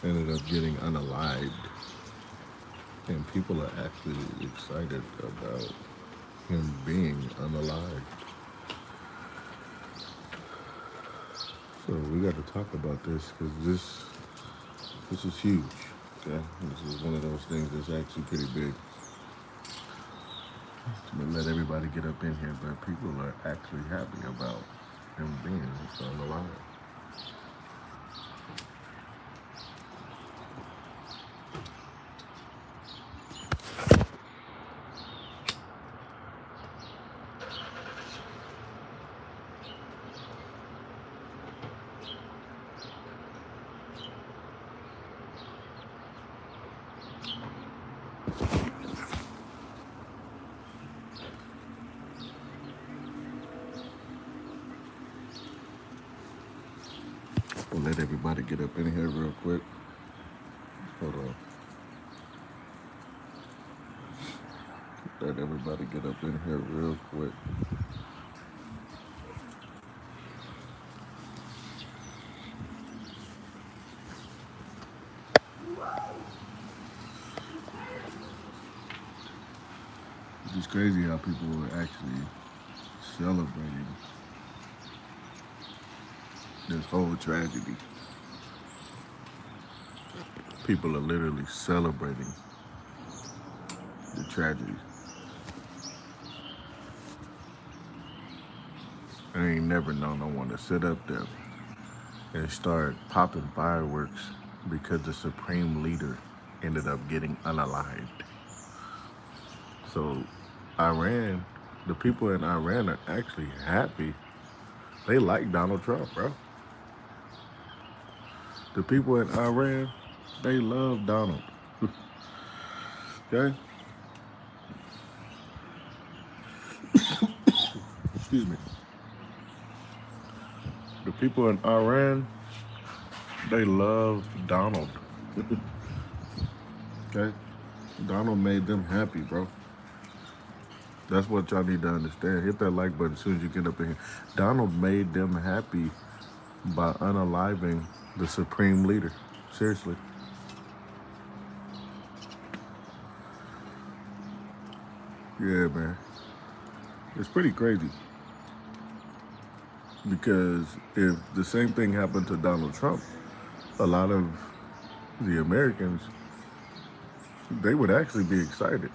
ended up getting unalived. And people are actually excited about him being unalived. So we got to talk about this because this is huge. Okay, this is one of those things that's actually pretty big. I'm gonna let everybody get up in here, but people are actually happy about him being unalived. We'll let everybody get up in here real quick. Hold on. Let everybody get up in here real quick. It's crazy how people are actually celebrating this whole tragedy. People are literally celebrating the tragedy. I ain't never known no one to sit up there and start popping fireworks because the supreme leader ended up getting unalived. So Iran, the people in Iran are actually happy. They like Donald Trump, bro. The people in Iran, they love Donald. Okay? Excuse me. The people in Iran, they love Donald. Okay? Donald made them happy, bro. That's what y'all need to understand. Hit that like button as soon as you get up in here. Donald made them happy by unaliving the supreme leader. Seriously. Yeah, man. It's pretty crazy. Because if the same thing happened to Donald Trump, a lot of the Americans, they would actually be excited.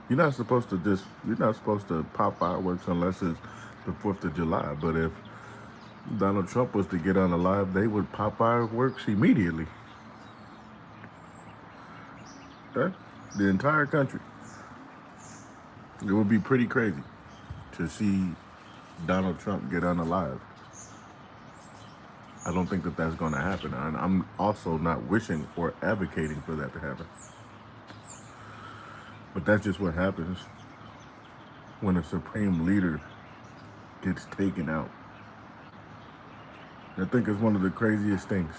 You're not supposed to pop fireworks unless it's the 4th of July. But if Donald Trump was to get unalive, they would pop fireworks immediately. Okay? The entire country. It would be pretty crazy to see Donald Trump get unalive. I don't think that that's going to happen. And I'm also not wishing or advocating for that to happen. But that's just what happens when a supreme leader gets taken out. I think it's one of the craziest things.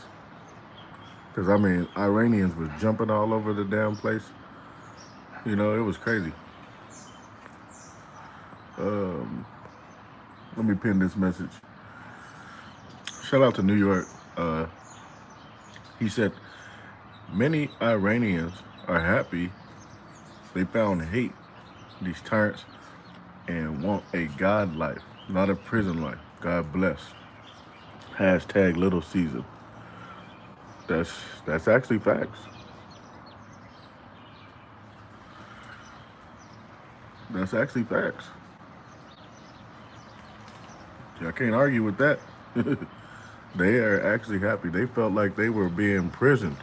Because, I mean, Iranians was jumping all over the damn place. You know, it was crazy. Let me pin this message. Shout out to New York. He said, many Iranians are happy they found hate, these tyrants, and want a God life, not a prison life. God bless. Hashtag Little Caesar. That's actually facts. That's actually facts. I can't argue with that. They are actually happy. They felt like they were being imprisoned.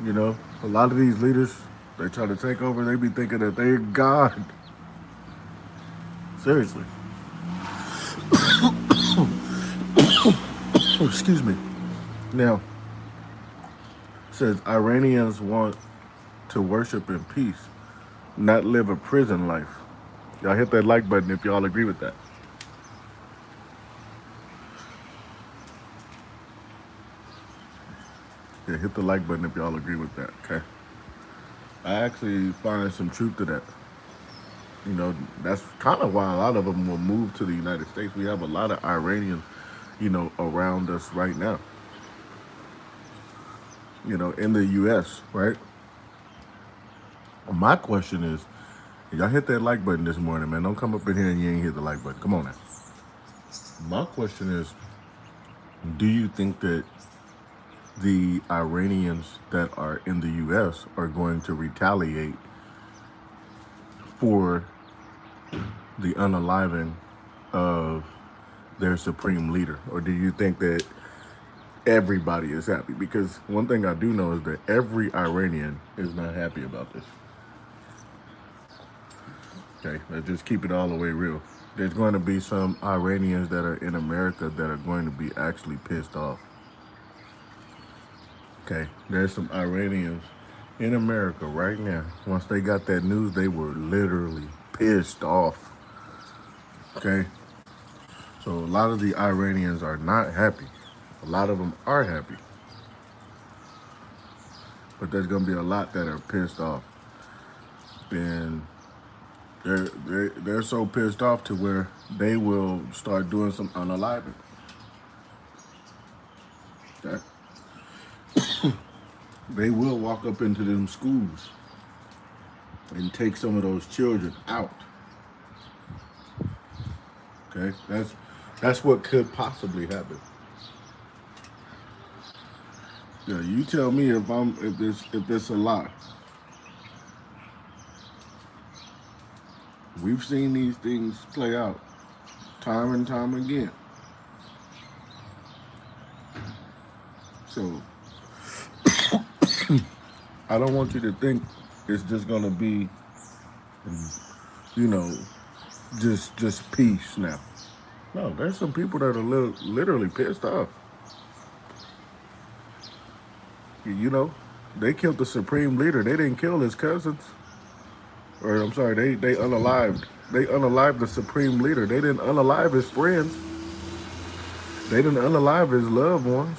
You know, a lot of these leaders, they try to take over, they be thinking that they're God. Seriously. Excuse me. Now, it says Iranians want to worship in peace, not live a prison life. Y'all hit that like button if y'all agree with that. Yeah, hit the like button if y'all agree with that, okay? I actually find some truth to that. You know, that's kind of why a lot of them will move to the United States. We have a lot of Iranians around us right now, in the U.S., right? My question is, y'all hit that like button this morning, man. Don't come up in here and you ain't hit the like button. Come on now. My question is, do you think that the Iranians that are in the U.S. are going to retaliate for the unaliving of their supreme leader? Or do you think that everybody is happy? Because one thing I do know is that every Iranian is not happy about this. Okay, let's just keep it all the way real. There's going to be some Iranians that are in America that are going to be actually pissed off. Okay, there's some Iranians in America right now. Once they got that news, they were literally pissed off. Okay, so a lot of the Iranians are not happy. A lot of them are happy. But there's going to be a lot that are pissed off. And they're so pissed off to where they will start doing some unaliving. Okay? They will walk up into them schools and take some of those children out. Okay? That's what could possibly happen. Yeah, you tell me if it's a lie. We've seen these things play out time and time again. So I don't want you to think it's just gonna be, just peace now. No, there's some people that are literally pissed off. They killed the supreme leader. They didn't kill his cousins. Or I'm sorry, they unalived. They unalived the supreme leader. They didn't unalive his friends. They didn't unalive his loved ones.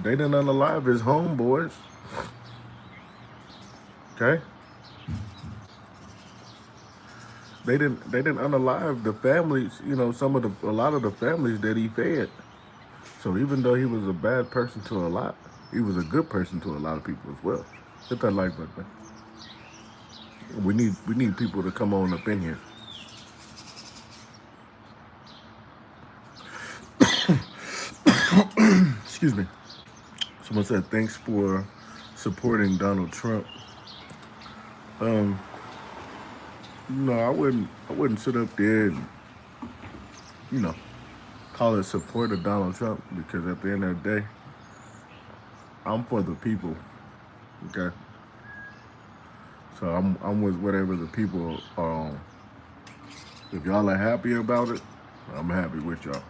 They didn't unalive his homeboys. Okay? They didn't unalive the families, a lot of the families that he fed. So even though he was a bad person to a lot, he was a good person to a lot of people as well. Hit that like button, man. We need people to come on up in here. Excuse me. Someone said thanks for supporting Donald Trump. I wouldn't sit up there and call it support of Donald Trump, because at the end of the day, I'm for the people. Okay. So I'm with whatever the people are on. If y'all are happy about it, I'm happy with y'all.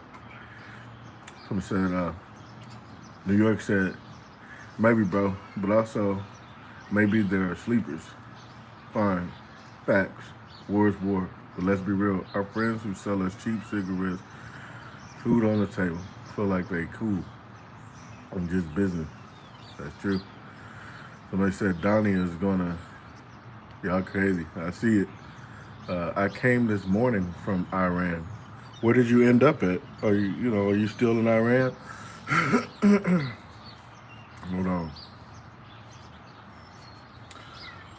Someone said, New York said, maybe, bro, but also maybe there are sleepers. Fine. Facts. War is war. But let's be real. Our friends who sell us cheap cigarettes, food on the table, feel like they cool. I'm just business. That's true. Somebody said Donnie is gonna, y'all crazy. I see it. I came this morning from Iran. Where did you end up at? Are you still in Iran? Hold on.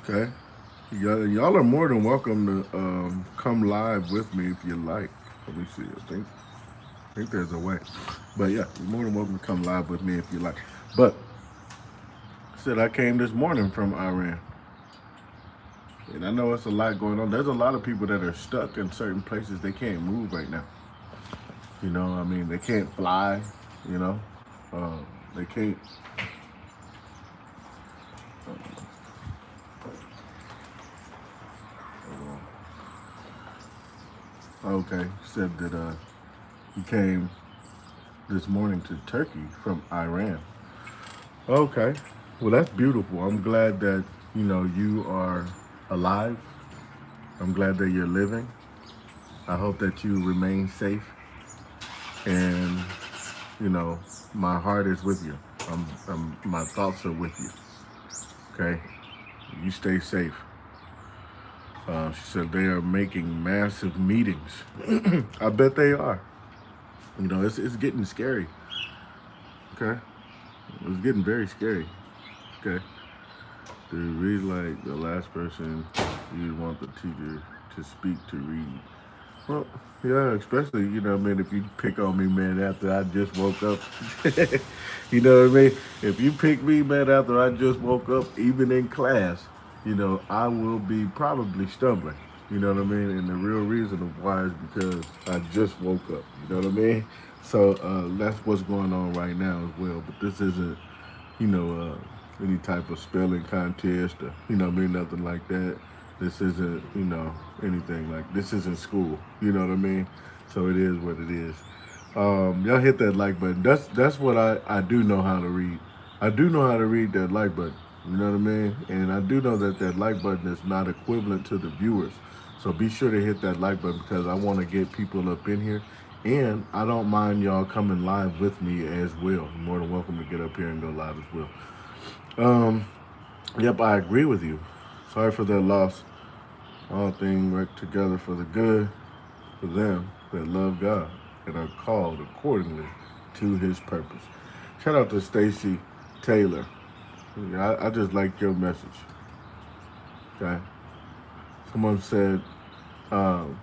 Okay. Y'all are more than welcome to come live with me if you like. Let me see. I think there's a way. But yeah, you're more than welcome to come live with me if you like. But said I came this morning from Iran. And I know it's a lot going on. There's a lot of people that are stuck in certain places. They can't move right now. They can't fly, they can't. Okay, said that he came this morning to Turkey from Iran. Okay, well that's beautiful. I'm glad that, you are alive. I'm glad that you're living. I hope that you remain safe. And, my heart is with you. My thoughts are with you. Okay? You stay safe. She said they are making massive meetings. I bet they are. You know, it's getting scary. Okay, it's getting very scary. Okay, to read like the last person you'd want the teacher to speak to read. Well, yeah, especially, you know, man, if you pick on me, man, after I just woke up, you know what I mean? If you pick me, man, after I just woke up, even in class, you know, I will be probably stumbling. You know what I mean? And the real reason of why is because I just woke up. You know what I mean? So that's what's going on right now as well. But this isn't, you know, any type of spelling contest or, you know what I mean, nothing like that. This isn't, you know, anything like this isn't school. You know what I mean? So it is what it is. Y'all hit that like button. That's what I do know how to read. I do know how to read that like button. You know what I mean? And I do know that that like button is not equivalent to the viewers. So be sure to hit that like button because I want to get people up in here. And I don't mind y'all coming live with me as well. You're more than welcome to get up here and go live as well. Um, yep, I agree with you. Sorry for their loss. All things work together for the good for them that love God and are called accordingly to his purpose. Shout out to Stacy Taylor. Yeah, I just like your message. Okay. Someone said, hold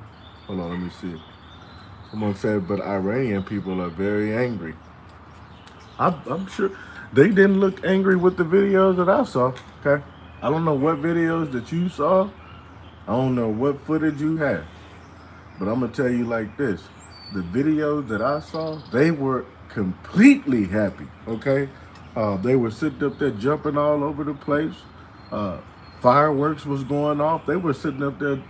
on, let me see. Someone said, but Iranian people are very angry. I'm sure they didn't look angry with the videos that I saw. Okay. I don't know what videos that you saw. I don't know what footage you had. But I'm gonna tell you like this: the videos that I saw, they were completely happy. Okay, they were sitting up there jumping all over the place. Uh, Fireworks was going off. They were sitting up there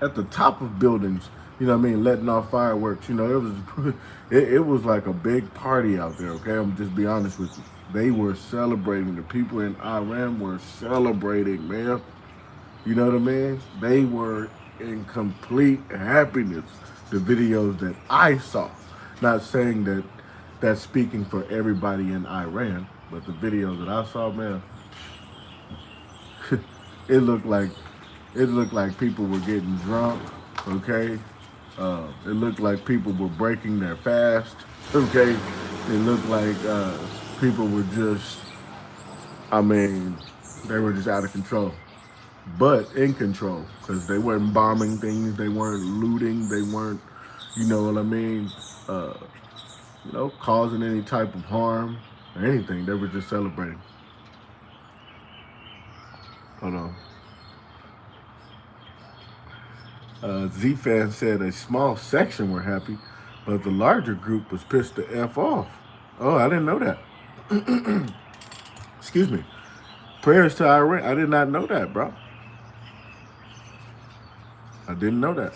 at the top of buildings. You know what I mean, letting off fireworks. You know, it was it was like a big party out there. Okay, I'm just be honest with you. They were celebrating. The people in Iran were celebrating, man. You know what I mean? They were in complete happiness. The videos that I saw, not saying that that's speaking for everybody in Iran, but the videos that I saw, man, it looked like people were getting drunk. Okay, it looked like people were breaking their fast. Okay, it looked like people were just, I mean, they were just out of control, but in control because they weren't bombing things, they weren't looting, they weren't, you know what I mean, uh, you know, causing any type of harm or anything. They were just celebrating. Hold on. Z-Fan said a small section were happy, but the larger group was pissed the F off. Oh, I didn't know that. Excuse me. Prayers to Iran. I did not know that, bro. I didn't know that.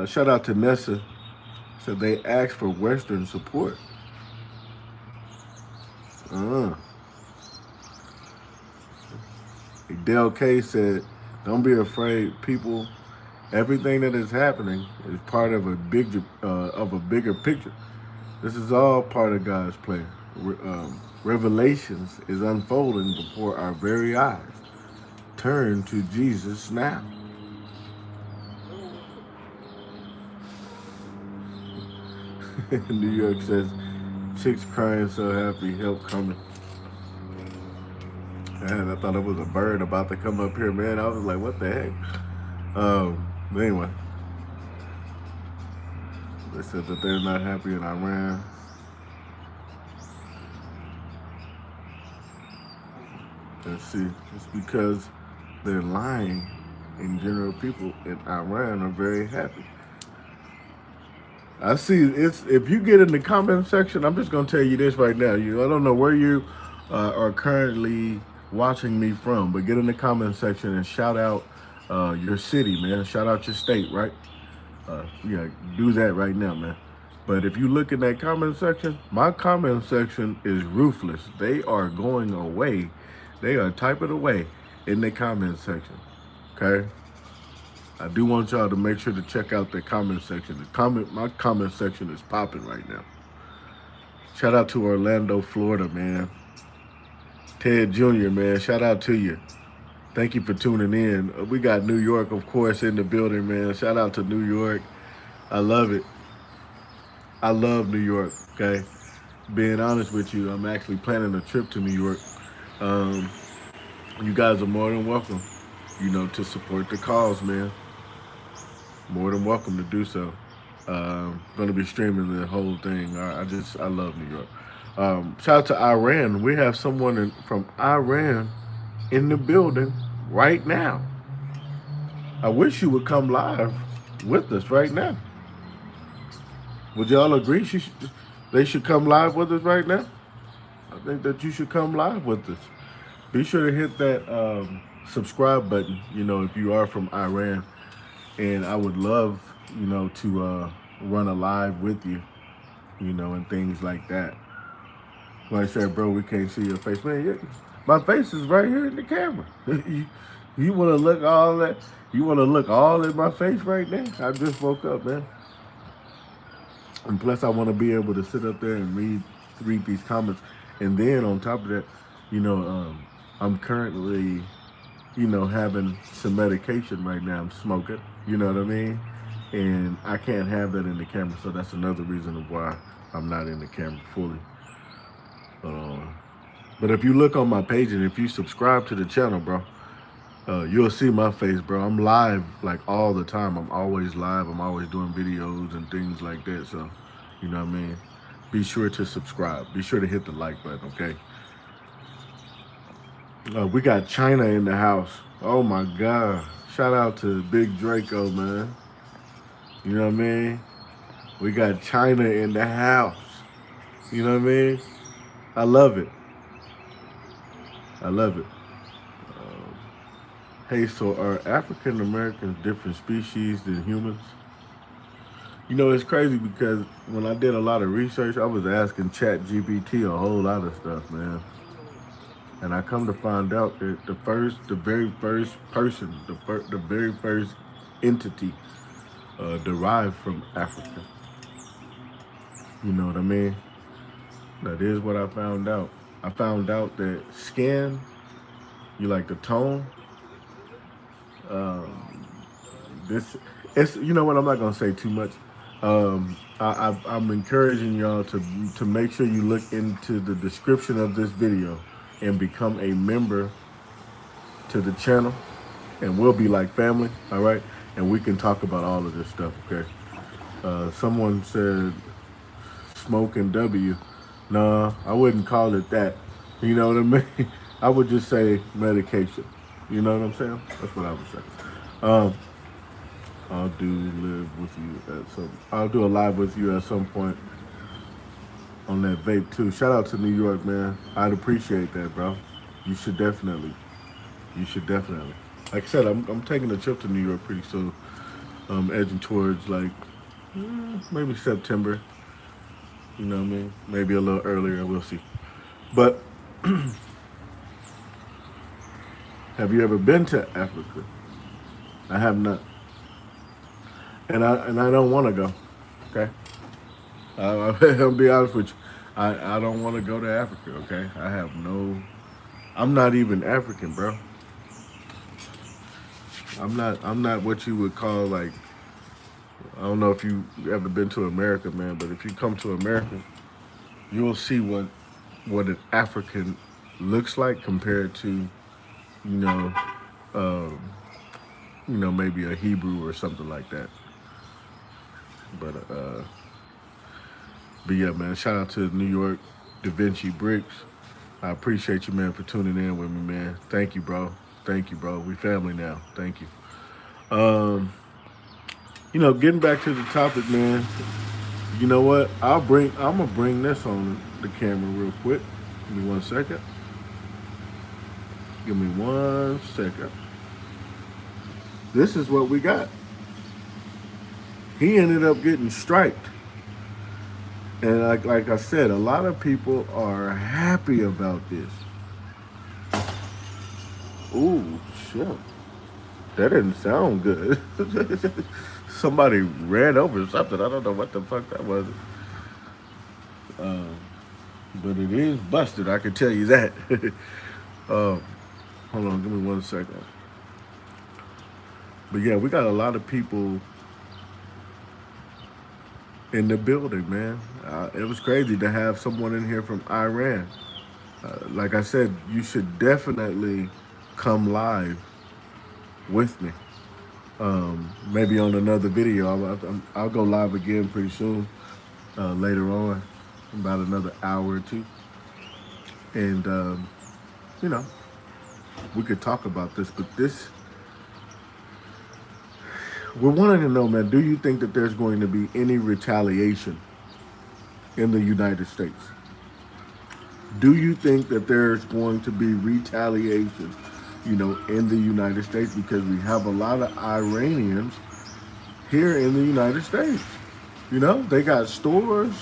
Shout out to Nessa. Said they asked for Western support. Uh. Del K said, "Don't be afraid, people. Everything that is happening is part of a bigger picture. This is all part of God's plan. Revelations is unfolding before our very eyes. Turn to Jesus now." New York says, "Chicks crying so happy, help coming." Man, I thought it was a bird about to come up here, man. I was like, what the heck? But anyway, they said that they're not happy in Iran. Let's see, it's because they're lying. In general, people in Iran are very happy. I see. It's if you get in the comment section, I'm just gonna tell you this right now. I don't know where you are currently watching me from, but get in the comment section and shout out your city, man. Shout out your state, right? Yeah, do that right now, man. But if you look in that comment section, my comment section is ruthless. They are going away. They are typing away in the comment section. Okay. I do want y'all to make sure to check out the comment section. My comment section is popping right now. Shout out to Orlando, Florida, man. Ted Jr., man, shout out to you. Thank you for tuning in. We got New York, of course, in the building, man. Shout out to New York. I love it. I love New York. Okay, being honest with you, I'm actually planning a trip to New York. Um, you guys are more than welcome, to support the cause, man. More than welcome to do so. Going to be streaming the whole thing. I love New York. Shout out to Iran. We have someone from Iran in the building right now. I wish you would come live with us right now. Would y'all agree they should come live with us right now? I think that you should come live with us. Be sure to hit that subscribe button, if you are from Iran. And I would love, to run a live with you, and things like that. When I said, bro, we can't see your face. Man, my face is right here in the camera. you want to look all that? You want to look all in my face right now? I just woke up, man. And plus, I want to be able to sit up there and read these comments. And then on top of that, I'm currently, having some medication right now. I'm smoking. You know what I mean? And I can't have that in the camera. So that's another reason of why I'm not in the camera fully. But if you look on my page and if you subscribe to the channel, bro, you'll see my face, bro. I'm live like all the time. I'm always live. I'm always doing videos and things like that. So, you know what I mean? Be sure to subscribe. Be sure to hit the like button, okay? We got China in the house. Oh my God. Shout out to Big Draco, man. You know what I mean? We got China in the house. You know what I mean? I love it. I love it. Hey, so are African Americans different species than humans? It's crazy because when I did a lot of research, I was asking Chat GPT a whole lot of stuff, man. And I come to find out that the very first person, the very first entity derived from Africa. You know what I mean? That is what I found out. I found out that skin, you like the tone. It's you know what, I'm not gonna say too much. I'm encouraging y'all to make sure you look into the description of this video and become a member to the channel, and we'll be like family, all right? And we can talk about all of this stuff, okay? Someone said smoking W. Nah, I wouldn't call it that. You know what I mean? I would just say medication. You know what I'm saying? That's what I would say. I'll do a live with you at some point on that vape too. Shout out to New York, man. I'd appreciate that, bro. You should definitely. Like I said, I'm taking a trip to New York pretty soon. Edging towards like maybe September. You know what I mean? Maybe a little earlier. We'll see. But have you ever been to Africa? I have not, and I don't want to go. Okay, I'll be honest with you. I don't want to go to Africa. Okay, I'm not even African, bro. I'm not what you would call like. I don't know if you ever been to America, man, but if you come to America, you'll see what an African looks like compared to, um, maybe a Hebrew or something like that. But yeah, man, shout out to New York, Da Vinci Bricks. I appreciate you, man, for tuning in with me, man. Thank you, bro. We family now. Thank you. Getting back to the topic, man. You know what? I'm gonna bring this on the camera real quick. Give me 1 second. This is what we got. He ended up getting striped. And like I said, a lot of people are happy about this. Ooh, shit. That didn't sound good. Somebody ran over something. I don't know what the fuck that was. But it is busted, I can tell you that. Hold on, give me 1 second. But yeah, we got a lot of people in the building, man. It was crazy to have someone in here from Iran. Like I said, you should definitely come live with me. Maybe on another video. I'll go live again pretty soon, later on, about another hour or two. And, you know, we could talk about this, but we're wanting to know, man, do you think that there's going to be any retaliation in the United States? Do you think that there's going to be retaliation, in the United States? Because we have a lot of Iranians here in the United States. They got stores.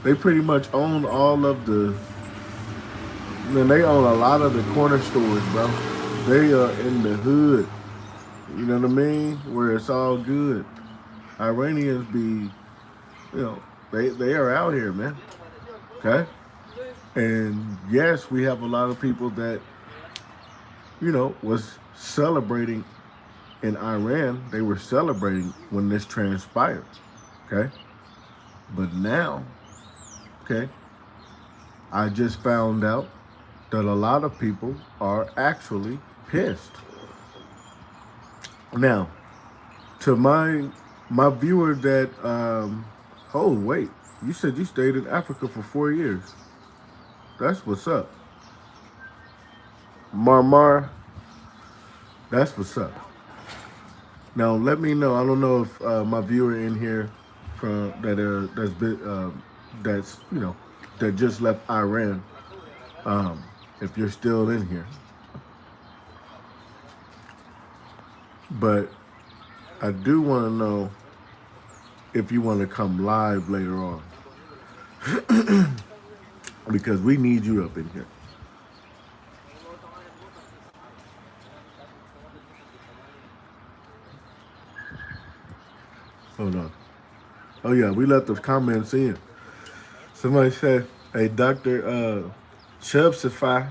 They pretty much own all of they own a lot of the corner stores, bro. They are in the hood. You know what I mean? Where it's all good. Iranians be, they are out here, man. Okay? And yes, we have a lot of people that, was celebrating in Iran. They were celebrating when this transpired. Okay? But now, okay, I just found out that a lot of people are actually pissed. Now, to my viewer that, oh wait, you said you stayed in Africa for 4 years. That's what's up. Marmar, that's what's up. Now let me know. I don't know if my viewer in here from that's that just left Iran. If you're still in here, but I do want to know if you want to come live later on because we need you up in here. Hold on. Oh yeah, we let the comments in. Somebody said, "Hey, Dr. Chubsify,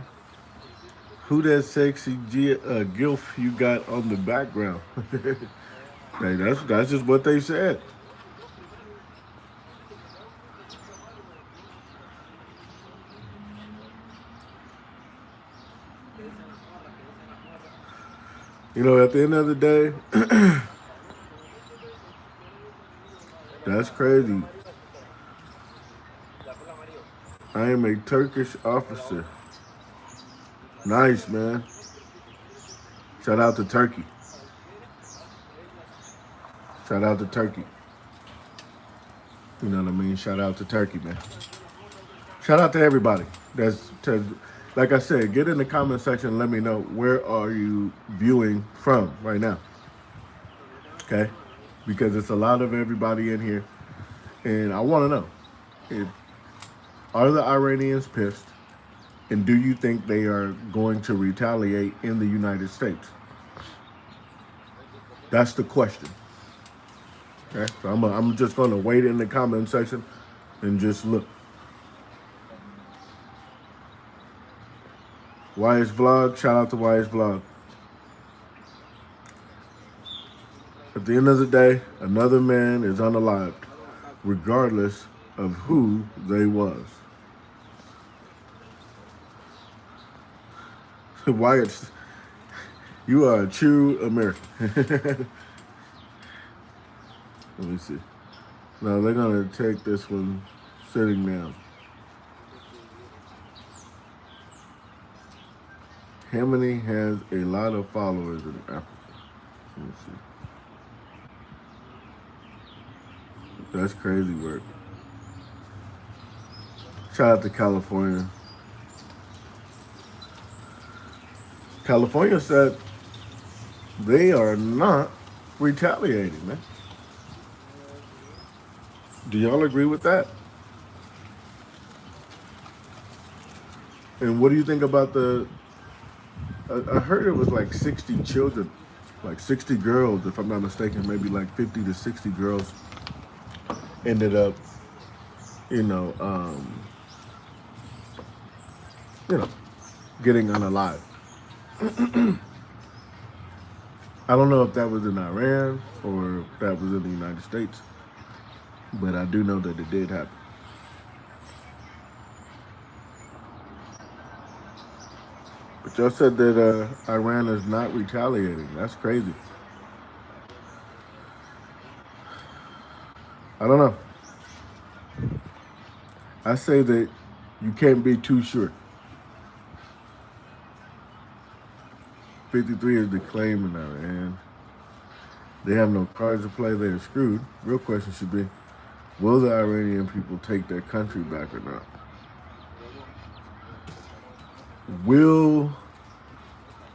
who that sexy gilf you got on the background?" Hey, that's just what they said. At the end of the day, that's crazy. I am a Turkish officer. Nice, man. Shout out to Turkey. Shout out to Turkey. You know what I mean? Shout out to Turkey, man. Shout out to everybody. Like I said, get in the comment section and let me know where are you viewing from right now. Okay? Because it's a lot of everybody in here. And I want to know, are the Iranians pissed? And do you think they are going to retaliate in the United States? That's the question. Okay? So I'm just going to wait in the comment section and just look. YS Vlog, shout out to YS Vlog. At the end of the day, another man is unalived, regardless of who they was. Wyatt, you are a true American. Let me see. Now they're gonna take this one sitting down. Khamenei has a lot of followers in Africa. Let me see. That's crazy work. Shout out to California. California said they are not retaliating, man. Do y'all agree with that? And what do you think about I heard it was like 60 children, like 60 girls, if I'm not mistaken, maybe like 50 to 60 girls ended up, getting unalive. I don't know if that was in Iran or if that was in the United States. but I do know that it did happen. But y'all said that Iran is not retaliating. That's crazy. I don't know. I say that you can't be too sure. 53 is the claim in Iran. They have no cards to play. They're screwed. Real question should be, will the Iranian people take their country back or not? Will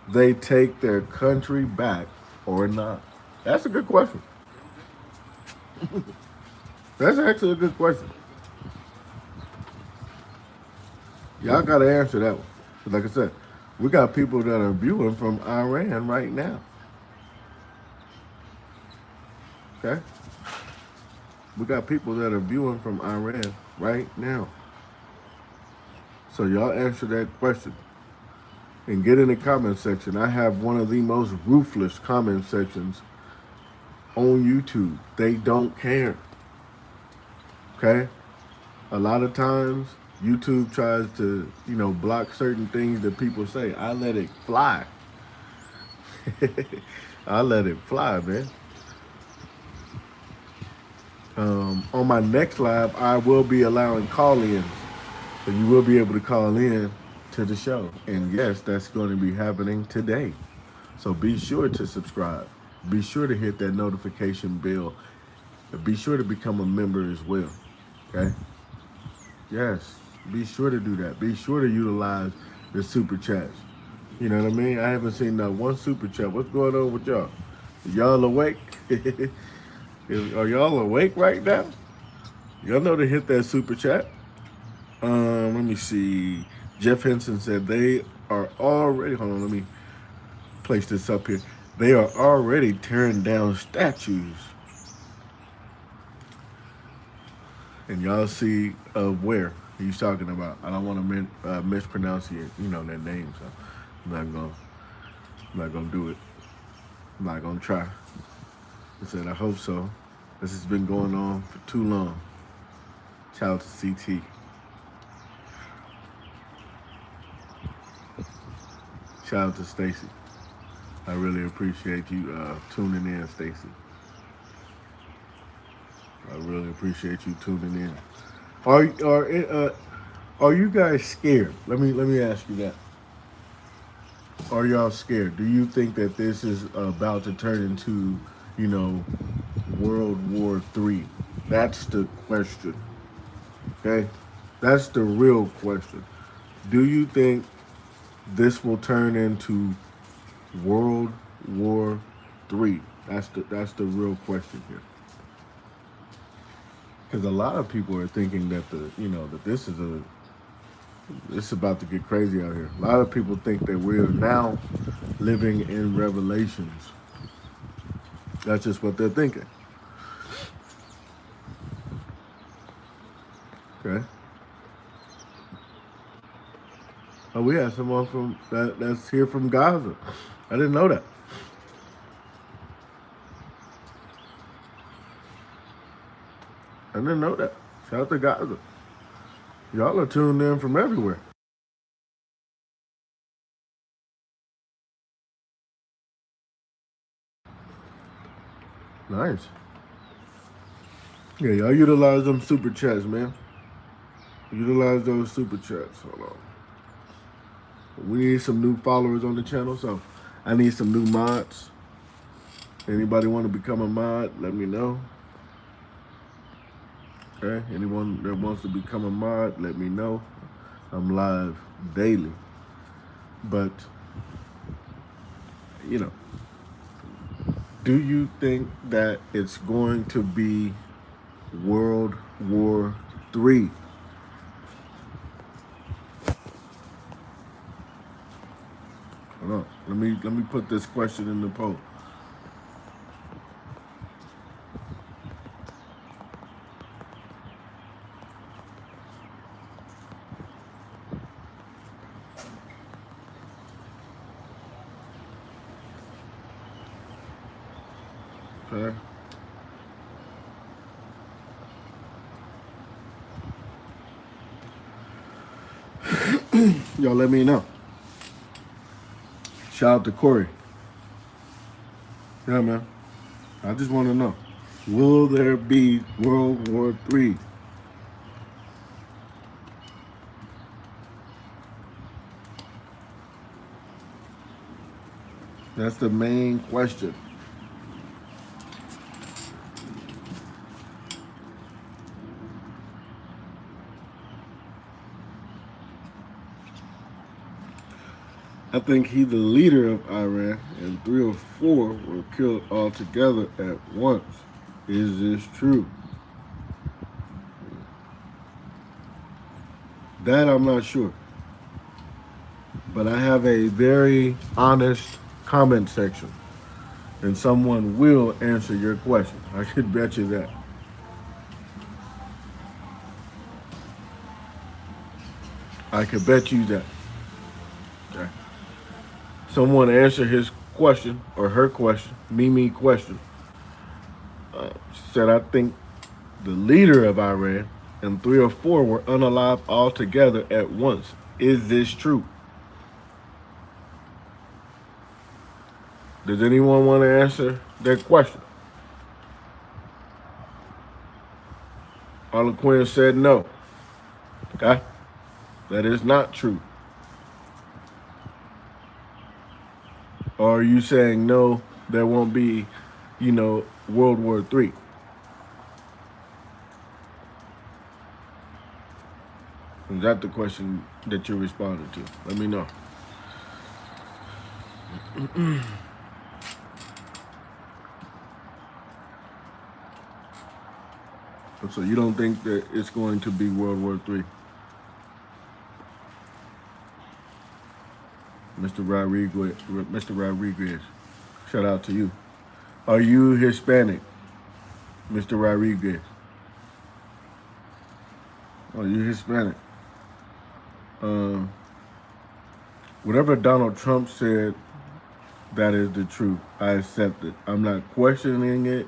they take their country back or not? That's a good question. That's actually a good question. Y'all got to answer that one. Like I said, we got people that are viewing from Iran right now. Okay? We got people that are viewing from Iran right now. So y'all answer that question and get in the comment section. I have one of the most ruthless comment sections on YouTube. They don't care. Okay? A lot of times YouTube tries to, block certain things that people say. I let it fly. I let it fly, man. On my next live, I will be allowing call-ins. So you will be able to call in to the show. And yes, that's going to be happening today. So be sure to subscribe. Be sure to hit that notification bell. And be sure to become a member as well. Okay? Yes, be sure to do that. Be sure to utilize the super chats. You know what I mean? I haven't seen that one super chat. What's going on with y'all? Y'all awake? Are y'all awake right now? Y'all know to hit that super chat. Let me see. Jeff Henson said they are already, hold on, let me place this up here. They are already tearing down statues. And y'all see of where he's talking about. I don't want to mispronounce it, their name, so I'm not gonna do it. I'm not gonna try. I said I hope so. This has been going on for too long. Shout out to CT. Shout out to Stacy. I really appreciate you tuning in, Stacy. I really appreciate you tuning in. Are you guys scared? Let me ask you that. Are y'all scared? Do you think that this is about to turn into, World War III? That's the question. Okay? That's the real question. Do you think this will turn into World War III? That's the real question here. Because a lot of people are thinking that that this is about to get crazy out here. A lot of people think that we're now living in Revelations. That's just what they're thinking. Okay. Oh, we had someone that's here from Gaza. I didn't know that. I didn't know that. Shout out to Gaza. Y'all are tuned in from everywhere. Nice. Yeah, y'all utilize them super chats, man. Utilize those super chats. Hold on. We need some new followers on the channel, so I need some new mods. Anybody want to become a mod, let me know. Okay, anyone that wants to become a mod, let me know. I'm live daily. But, do you think that it's going to be World War III? Hold on. Let me put this question in the poll. Okay. Y'all let me know. Shout out to Corey. Yeah, man. I just want to know. Will there be World War III? That's the main question. I think he's the leader of Iran, and 3 or 4 were killed altogether at once. Is this true? That I'm not sure. But I have a very honest comment section, and someone will answer your question. I could bet you that. I could bet you that. Okay. Someone answer his question or her question, Mimi question. Said I think the leader of Iran and 3 or 4 were unalive altogether at once. Is this true? Does anyone want to answer that question? Harlequin said no. Okay? That is not true. Or are you saying no, there won't be, World War III? Is that the question that you responded to? Let me know. So you don't think that it's going to be World War III? Mr. Rodriguez, shout out to you. Are you Hispanic, Mr. Rodriguez? Are you Hispanic? Whatever Donald Trump said, that is the truth. I accept it. I'm not questioning it.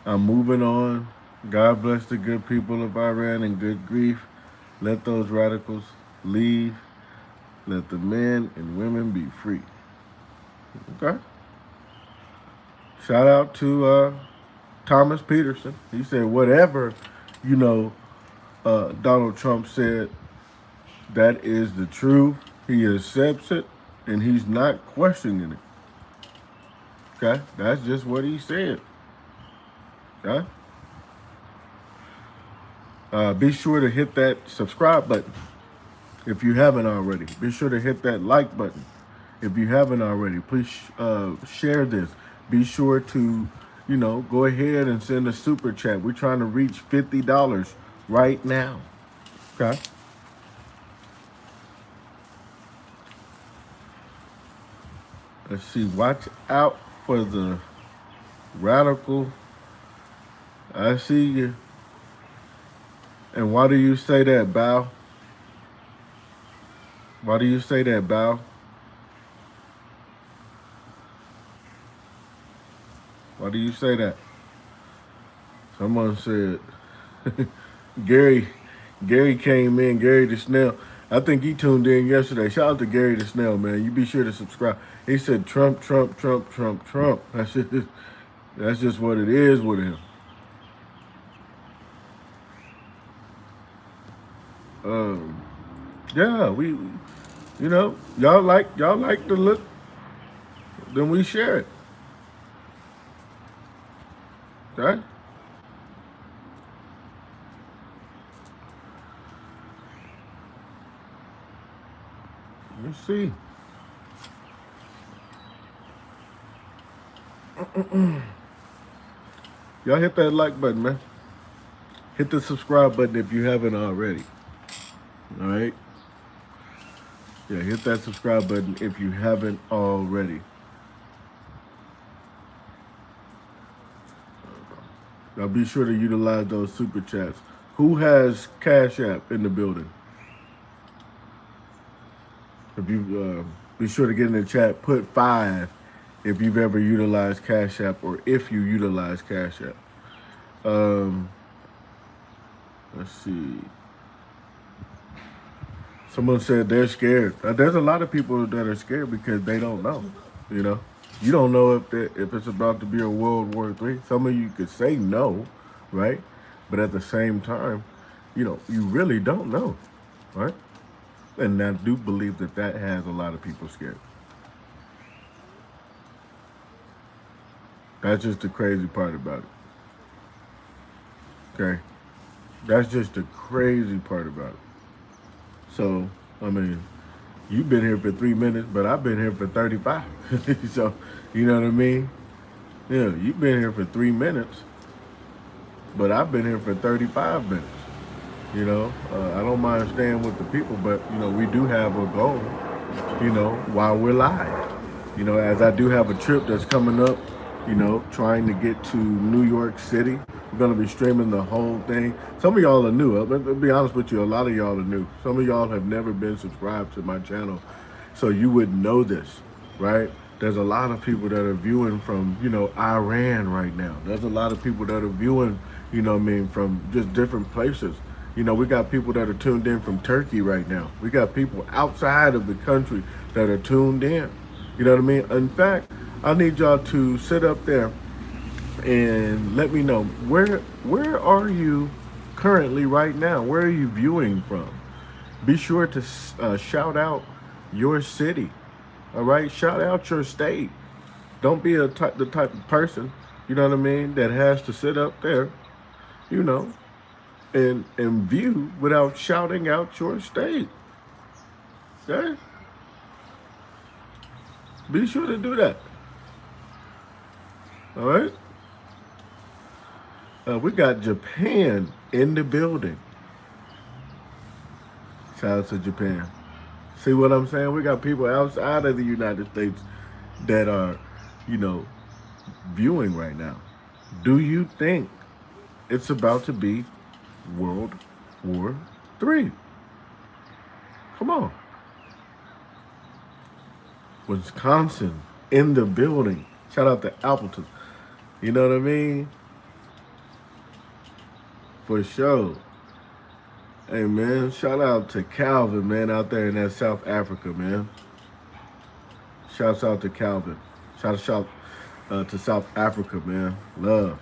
I'm moving on. God bless the good people of Iran and good grief. Let those radicals leave. Let the men and women be free. Okay? Shout out to Thomas Peterson. He said whatever, Donald Trump said, that is the truth. He accepts it, and he's not questioning it. Okay? That's just what he said. Okay? Be sure to hit that subscribe button if you haven't already. Be sure to hit that like button if you haven't already. Please share this. Be sure to, go ahead and send a super chat. We're trying to reach $50 right now. Okay? Let's see. Watch out for the radical. I see you. And why do you say that, Bow? Why do you say that, Bow? Why do you say that? Someone said Gary came in, Gary the Snail. I think he tuned in yesterday. Shout out to Gary the Snail, man. You be sure to subscribe. He said Trump, Trump, Trump, Trump, Trump. That's just what it is with him. Yeah, y'all like the look, then we share it. Okay? Let's see. Y'all hit that like button, man. Hit the subscribe button if you haven't already. All right? Yeah, hit that subscribe button if you haven't already. Now be sure to utilize those super chats. Who has Cash App in the building? If you be sure to get in the chat, put 5 if you've ever utilized Cash App or if you utilize Cash App. Let's see. Someone said they're scared. There's a lot of people that are scared because they don't know. You know, you don't know if it's about to be a World War III. Some of you could say no, right? But at the same time, you really don't know, right? And I do believe that has a lot of people scared. That's just the crazy part about it. Okay, that's just the crazy part about it. So, I mean, you've been here for 3 minutes, but I've been here for 35. So, you know what I mean? Yeah, you've been here for 3 minutes, but I've been here for 35 minutes. I don't mind staying with the people, but, we do have a goal, while we're live. As I do have a trip that's coming up, trying to get to New York City. We're going to be streaming the whole thing. Some of y'all are new. I'll be honest with you, a lot of y'all are new. Some of y'all have never been subscribed to my channel, so you would know this, right? There's a lot of people that are viewing from, Iran right now. There's a lot of people that are viewing, from just different places. We got people that are tuned in from Turkey right now. We got people outside of the country that are tuned in. You know what I mean? In fact, I need y'all to sit up there and let me know where are you currently right now? Where are you viewing from? Be sure to shout out your city. All right, shout out your state. Don't be the type of person, you know what I mean, that has to sit up there, and view without shouting out your state. Okay? Be sure to do that. All right? We got Japan in the building. Shout out to Japan. See what I'm saying? We got people outside of the United States that are, viewing right now. Do you think it's about to be World War III? Come on. Wisconsin in the building. Shout out to Appleton. You know what I mean? For sure. Hey, man, shout out to Calvin, man, out there in that South Africa, man. Shouts out to Calvin. Shout to South Africa, man. Love.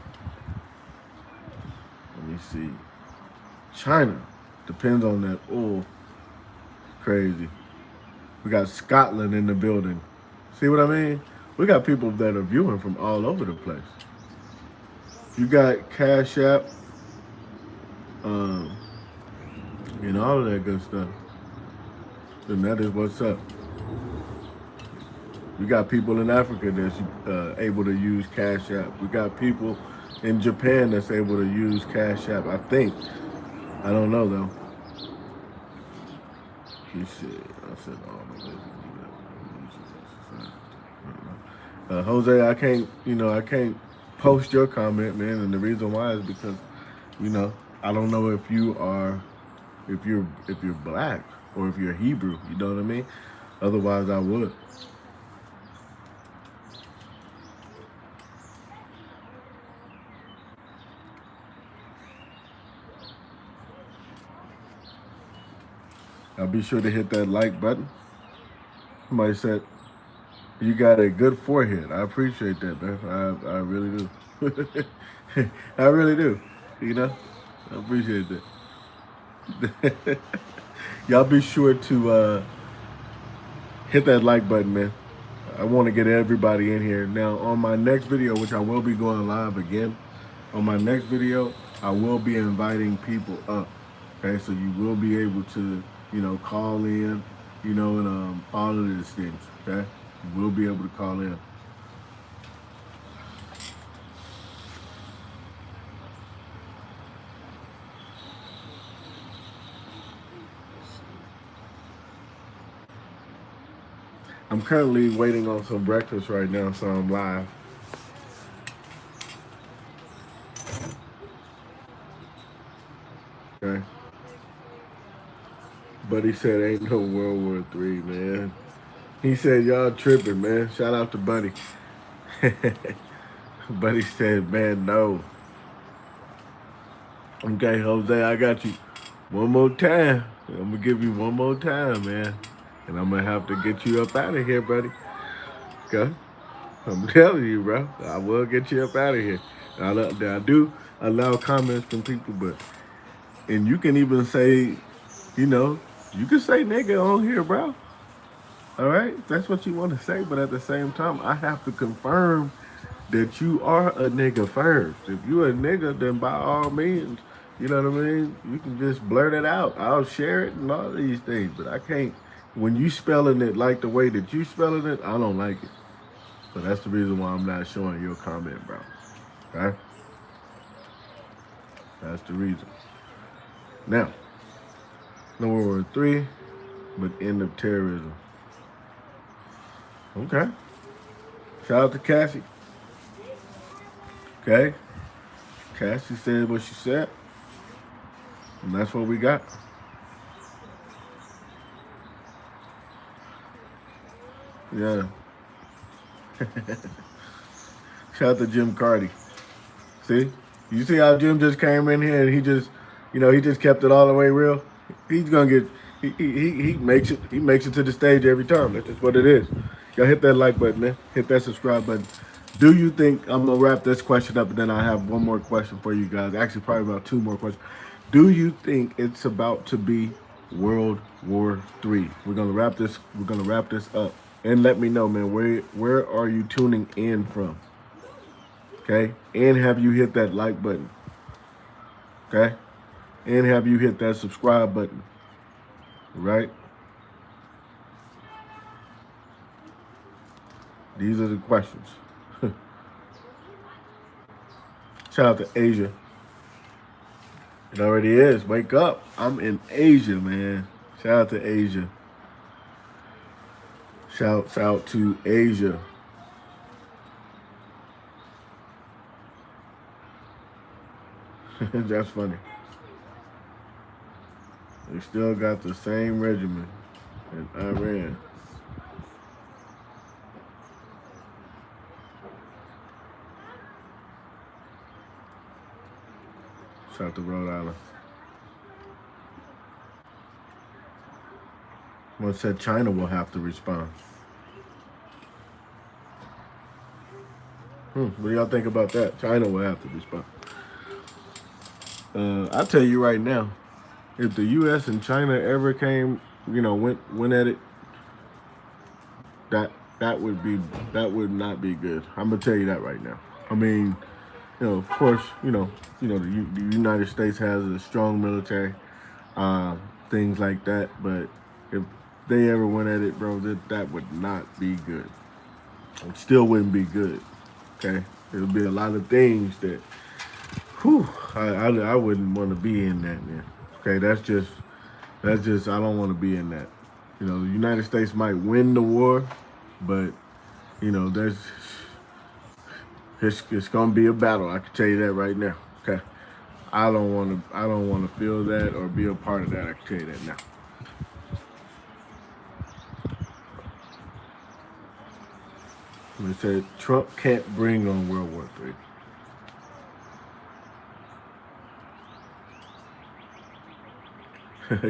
Let me see. China. Depends on that oil. Crazy. We got Scotland in the building. See what I mean? We got people that are viewing from all over the place. You got Cash App. All of that good stuff. Then that is what's up. We got people in Africa that's able to use Cash App. We got people in Japan that's able to use Cash App. I think. I don't know though. You said, I said all the way. Jose, I can't post your comment, man, and the reason why is because, I don't know if you're black or if you're Hebrew, you know what I mean? Otherwise I would. Now be sure to hit that like button. Somebody said, you got a good forehead. I appreciate that, man. I really do. I really do. I appreciate that. Y'all be sure to hit that like button, man. I want to get everybody in here. Now, on my next video, which I will be going live again, on my next video, I will be inviting people up. Okay, so you will be able to, call in, and all of these things, okay? You will be able to call in. I'm currently waiting on some breakfast right now, so I'm live. Okay. Buddy said ain't no World War III, man. He said y'all tripping, man. Shout out to Buddy. Buddy said, man, no. Okay, Jose, I got you. One more time. I'm gonna give you one more time, man, and I'm gonna have to get you up out of here, buddy. Okay, I'm telling you, bro. I will get you up out of here. I do allow comments from people, but and you can even say, you know, you can say nigga on here, bro. All right, that's what you want to say, but at the same time, I have to confirm that you are a nigga first. If you a nigga, then by all means, you know what I mean? You can just blurt it out. I'll share it and all these things, but I can't. When you spelling it like the way that you spelling it, I don't like it. So that's the reason why I'm not showing your comment, bro. Okay? That's the reason. Now, no World War III, but end of terrorism. Okay. Shout out to Cassie. Okay? Cassie said what she said, and that's what we got. Yeah. Shout out to Jim Cardi. See? You see how Jim just came in here and he just, he just kept it all the way real? He's gonna get he makes it to the stage every time. That's just what it is. Y'all hit that like button, man. Hit that subscribe button. Do you think I'm gonna wrap this question up and then I have one more question for you guys? Actually probably about two more questions. Do you think it's about to be World War III? We're gonna wrap this up. And let me know, man, where are you tuning in from? Okay? And have you hit that like button? Okay? And have you hit that subscribe button? Right? These are the questions. Shout out to Asia. It already is. Wake up. I'm in Asia, man. Shout out to Asia. Shouts out to Asia. That's funny. They still got the same regimen in Iran. Shout out to Rhode Island. One said China will have to respond. What do y'all think about that? China will have to respond. I'll tell you right now, if the U.S. and China ever came, went at it, that that would not be good. I'm gonna tell you that right now. I mean, of course, the United States has a strong military, things like that. But if they ever went at it, bro, that would not be good. It still wouldn't be good. Okay, there'll be a lot of things that, I wouldn't want to be in that, man. Okay, that's just I don't want to be in that. The United States might win the war, but there's it's gonna be a battle. I can tell you that right now. Okay, I don't want to feel that or be a part of that. I can tell you that now. They said Trump can't bring on World War III.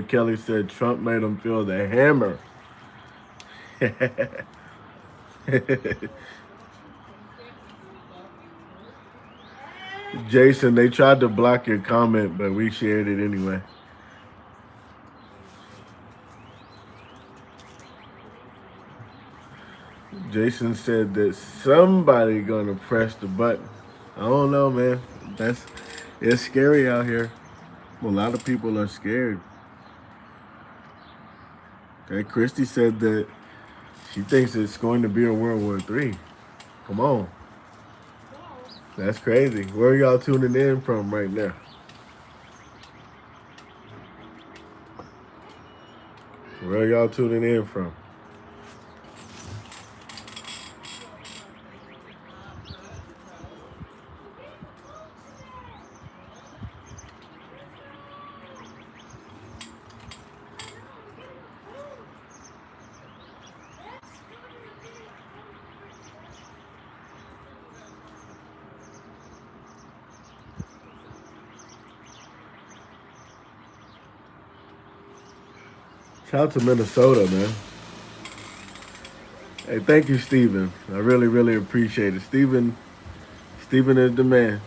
Kelly said Trump made him feel the hammer. Jason, they tried to block your comment, but we shared it anyway. Jason said that somebody gonna press the button. I don't know, man. It's scary out here. A lot of people are scared. Okay, Christy said that she thinks it's going to be a World War III. Come on. That's crazy. Where are y'all tuning in from right now? Where are y'all tuning in from? Shout out to Minnesota, man. Hey, thank you, Steven. I really, really appreciate it. Steven is the man.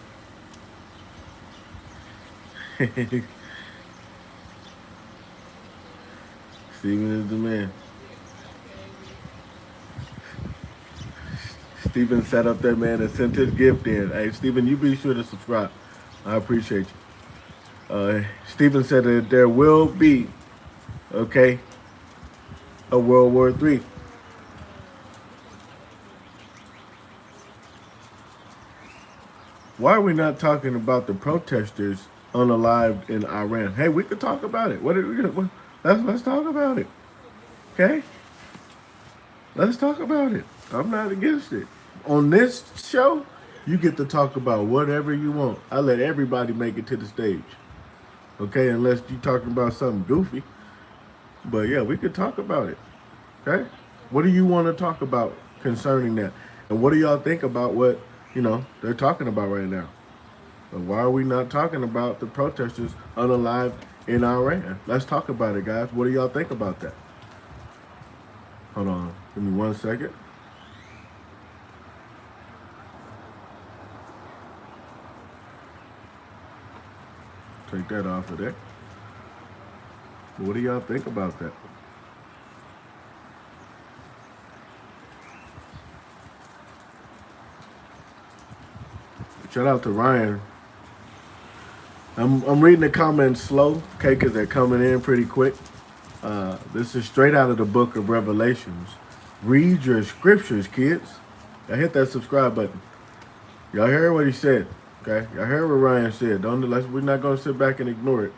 Steven is the man. Steven sat up there, man, and sent his gift in. Hey, Steven, you be sure to subscribe. I appreciate you. Steven said that there will be, okay, a World War III. Why are we not talking about the protesters unalived in Iran? Hey, we could talk about it. Let's talk about it. Okay? Let's talk about it. I'm not against it. On this show, you get to talk about whatever you want. I let everybody make it to the stage. Okay, unless you're talking about something goofy. But yeah, we could talk about it. Okay? What do you want to talk about concerning that? And what do y'all think about what, they're talking about right now? But why are we not talking about the protesters unalived in Iran? Let's talk about it, guys. What do y'all think about that? Hold on. Give me 1 second. Take that off of there. What do y'all think about that? Shout out to Ryan. I'm reading the comments slow, okay, because they're coming in pretty quick. This is straight out of the book of Revelations. Read your scriptures, kids. Y'all hit that subscribe button. Y'all heard what he said, okay? Y'all heard what Ryan said. We're not gonna sit back and ignore it.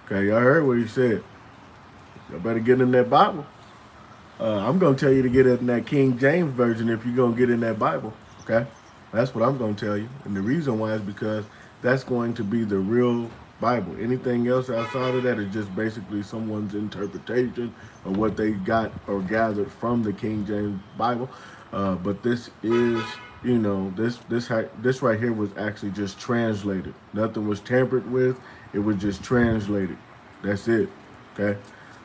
Okay, y'all heard what he said. Y'all better get in that Bible. I'm gonna tell you to get in that King James version if you're gonna get in that Bible. Okay, that's what I'm gonna tell you. And the reason why is because that's going to be the real Bible. Anything else outside of that is just basically someone's interpretation of what they got or gathered from the King James Bible. But this is, this right here was actually just translated. Nothing was tampered with. It was just translated. That's it. Okay.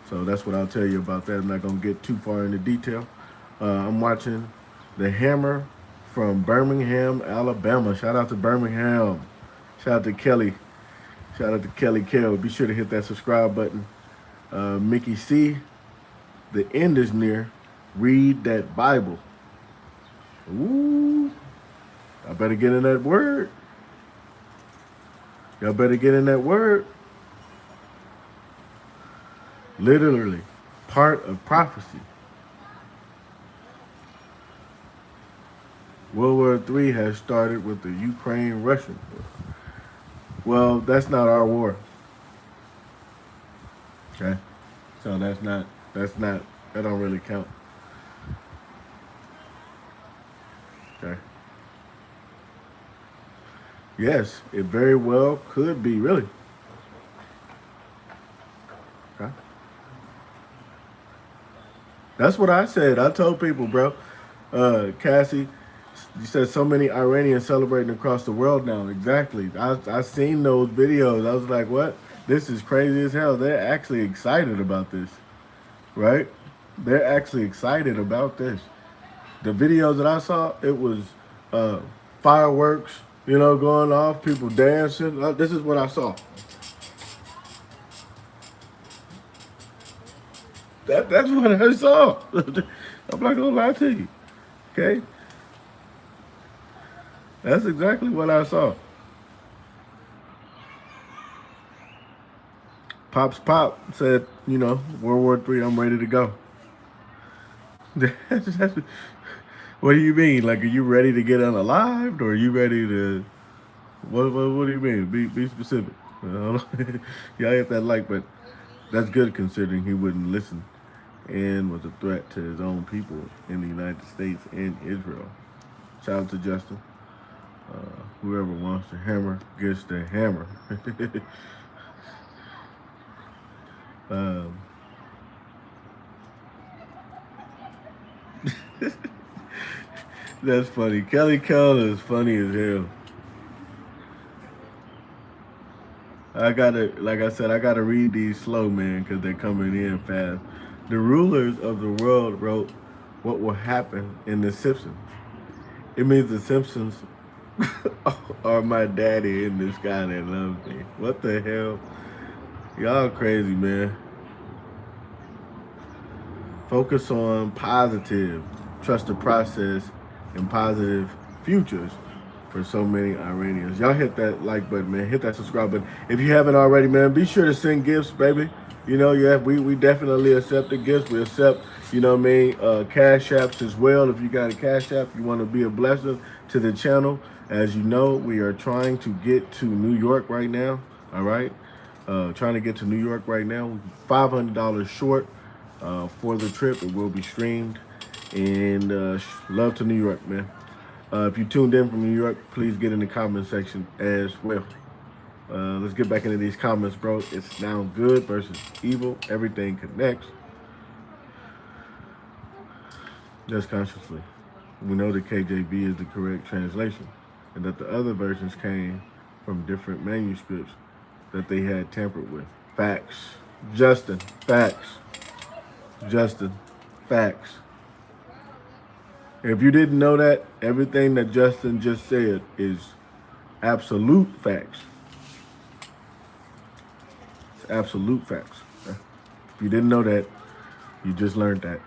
So that's what I'll tell you about that. I'm not going to get too far into detail. I'm watching The Hammer from Birmingham, Alabama. Shout out to Birmingham. Shout out to Kelly. Shout out to Kelly Kell. Be sure to hit that subscribe button. Mickey C. The end is near. Read that Bible. Ooh. I better get in that word. Y'all better get in that word. Literally, part of prophecy. World War III has started with the Ukraine-Russian war. Well, that's not our war. Okay? So that don't really count. Okay? Yes, it very well could be, really. Okay? That's what I said. I told people, bro. Cassie, you said so many Iranians celebrating across the world now. Exactly. I seen those videos. I was like, what? This is crazy as hell. They're actually excited about this. Right? They're actually excited about this. The videos that I saw, it was fireworks, going off, people dancing. This is what I saw. That's what I saw. I'm not gonna lie to you. Okay? That's exactly what I saw. Pops Pop said, World War III, I'm ready to go. What do you mean? Like, are you ready to get unalived, or are you ready to? What do you mean? Be specific. Y'all hit that like, but that's good considering he wouldn't listen, and was a threat to his own people in the United States and Israel. Shout out to Justin. Whoever wants the hammer gets the hammer. That's funny. Kelly Kell is funny as hell. like I said, I gotta read these slow, man, because they're coming in fast. The rulers of the world wrote what will happen in The Simpsons. It means The Simpsons are my daddy in the sky that loves me. What the hell? Y'all crazy, man. Focus on positive, trust the process, and positive futures for so many Iranians. Y'all hit that like button, man. Hit that subscribe button. If you haven't already, man, be sure to send gifts, baby. You know, yeah, we definitely accept the gifts. We accept, you know what I mean, cash apps as well. If you got a cash app, you want to be a blessing to the channel. As you know, we are trying to get to New York right now. All right. Trying to get to New York right now. $500 short for the trip. It will be streamed. And love to New York, man. If you tuned in from New York, please get in the comment section as well. Let's get back into these comments, bro. It's now good versus evil. Everything connects. Just consciously. We know that KJV is the correct translation and that the other versions came from different manuscripts that they had tampered with. Facts. Justin, facts. Justin, facts. If you didn't know that, everything that Justin just said is absolute facts. It's absolute facts. If you didn't know that, you just learned that.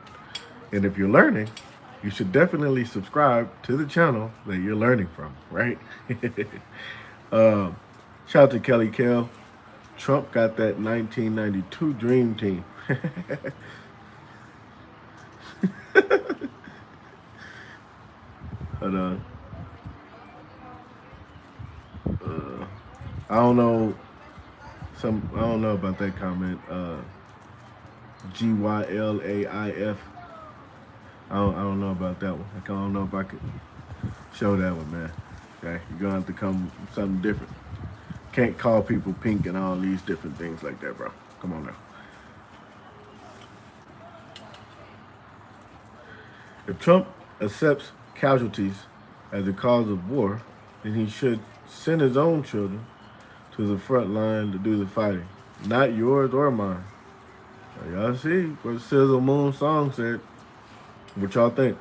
And if you're learning, you should definitely subscribe to the channel that you're learning from, right? Shout out to Kelly Kell. Trump got that 1992 dream team. But I don't know. I don't know about that comment. GYLAIF. I don't know about that one. I don't know if I could show that one, man. Okay, you're gonna have to come with something different. Can't call people pink and all these different things like that, bro. Come on now. If Trump accepts casualties as a cause of war, then he should send his own children to the front line to do the fighting, not yours or mine. Now, y'all see what Sizzle Moon song said. What y'all think?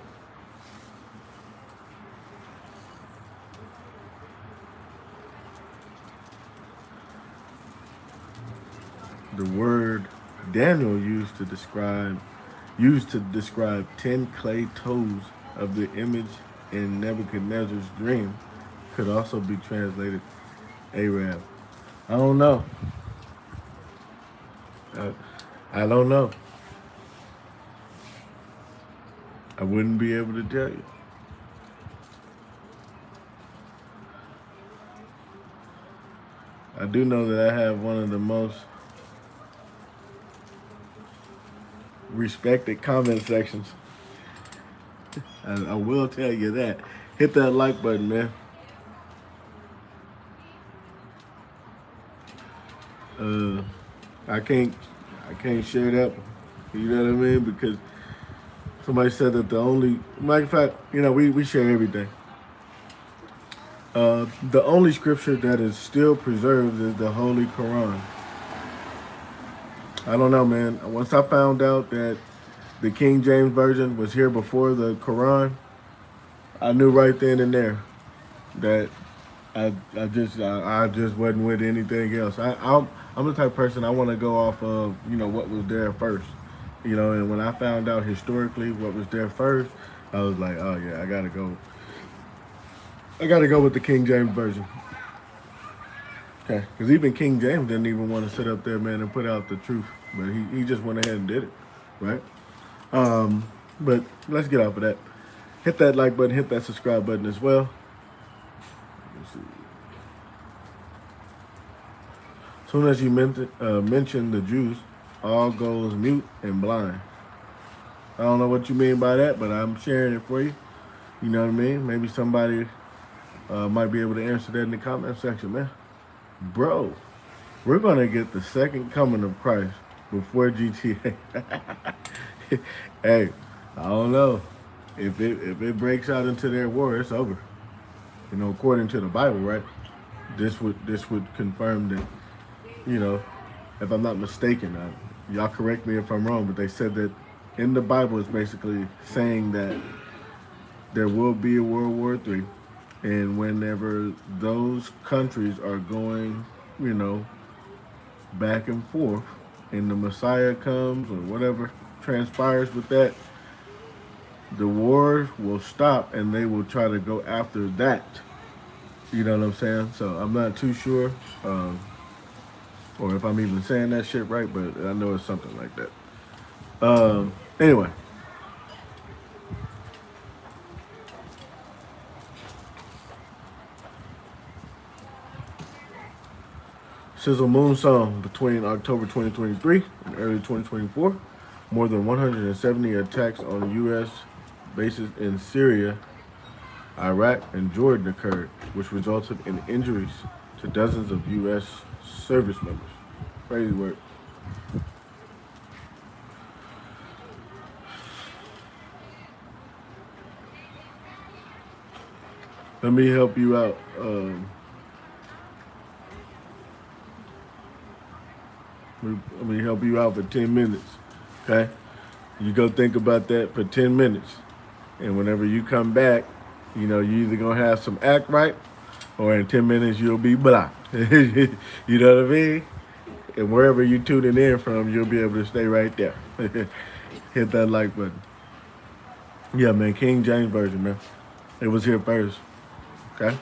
The word Daniel used to describe 10 clay toes of the image in Nebuchadnezzar's dream could also be translated Arab. I don't know. I don't know. I wouldn't be able to tell you. I do know that I have one of the most respected comment sections. I will tell you that. Hit that like button, man. I can't share that, you know what I mean? Because somebody said that the only, matter of fact, you know, we share everything. The only scripture that is still preserved is the Holy Quran. I don't know, man. Once I found out that the King James Version was here before the Quran, I knew right then and there that I just wasn't with anything else. I'm the type of person I want to go off of, you know, what was there first. You know, and when I found out historically what was there first, I was like, oh yeah, I gotta go with the King James Version. Okay, because even King James didn't even want to sit up there, man, and put out the truth. But he just went ahead and did it, right? But let's get off of that. Hit that like button, hit that subscribe button as well. Let's see. As soon as you mention the Jews, all goes mute and blind. I don't know what you mean by that, but I'm sharing it for you. You know what I mean? Maybe somebody might be able to answer that in the comment section, man. Bro, we're going to get the second coming of Christ before GTA. Hey, I don't know. If it breaks out into their war, it's over. You know, according to the Bible, right? This would confirm that you know, if I'm not mistaken, y'all correct me if I'm wrong, but they said that in the Bible is basically saying that there will be a World War III, and whenever those countries are going, you know, back and forth, and the Messiah comes or whatever transpires with that, the war will stop and they will try to go after that. You know what I'm saying? So I'm not too sure, or if I'm even saying that shit right, but I know it's something like that. Anyway, Sizzle Moon song between October 2023 and early 2024. More than 170 attacks on U.S. bases in Syria, Iraq, and Jordan occurred, which resulted in injuries to dozens of U.S. service members. Crazy work. Let me help you out. Let me help you out for 10 minutes. Okay? You go think about that for 10 minutes. And whenever you come back, you know, you either going to have some act right or in 10 minutes you'll be blah. You know what I mean? And wherever you tuning in from, you'll be able to stay right there. Hit that like button. Yeah, man, King James Version, man. It was here first. Okay?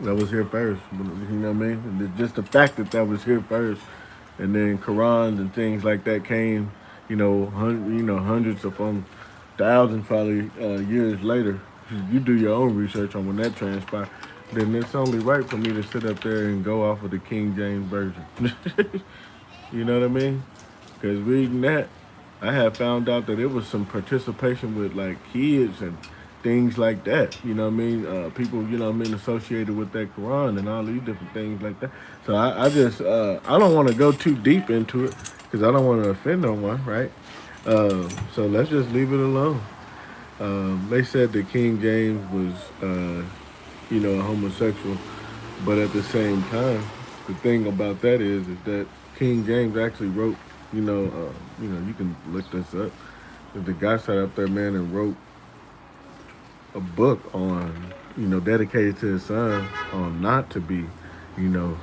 That was here first. You know what I mean? And just the fact that that was here first, and then Qurans and things like that came, hundreds upon thousands probably years later. You do your own research on when that transpired. Then it's only right for me to sit up there and go off of the King James Version. You know what I mean? Because reading that, I had found out that it was some participation with like kids and things like that. You know what I mean? People, you know what I mean, associated with that Quran and all these different things like that. So I don't want to go too deep into it because I don't want to offend no one, right? So let's just leave it alone. They said that King James was, a homosexual, but at the same time, the thing about that is that King James actually wrote, you can look this up. The guy sat up there, man, and wrote a book on, dedicated to his son on not to be, you know,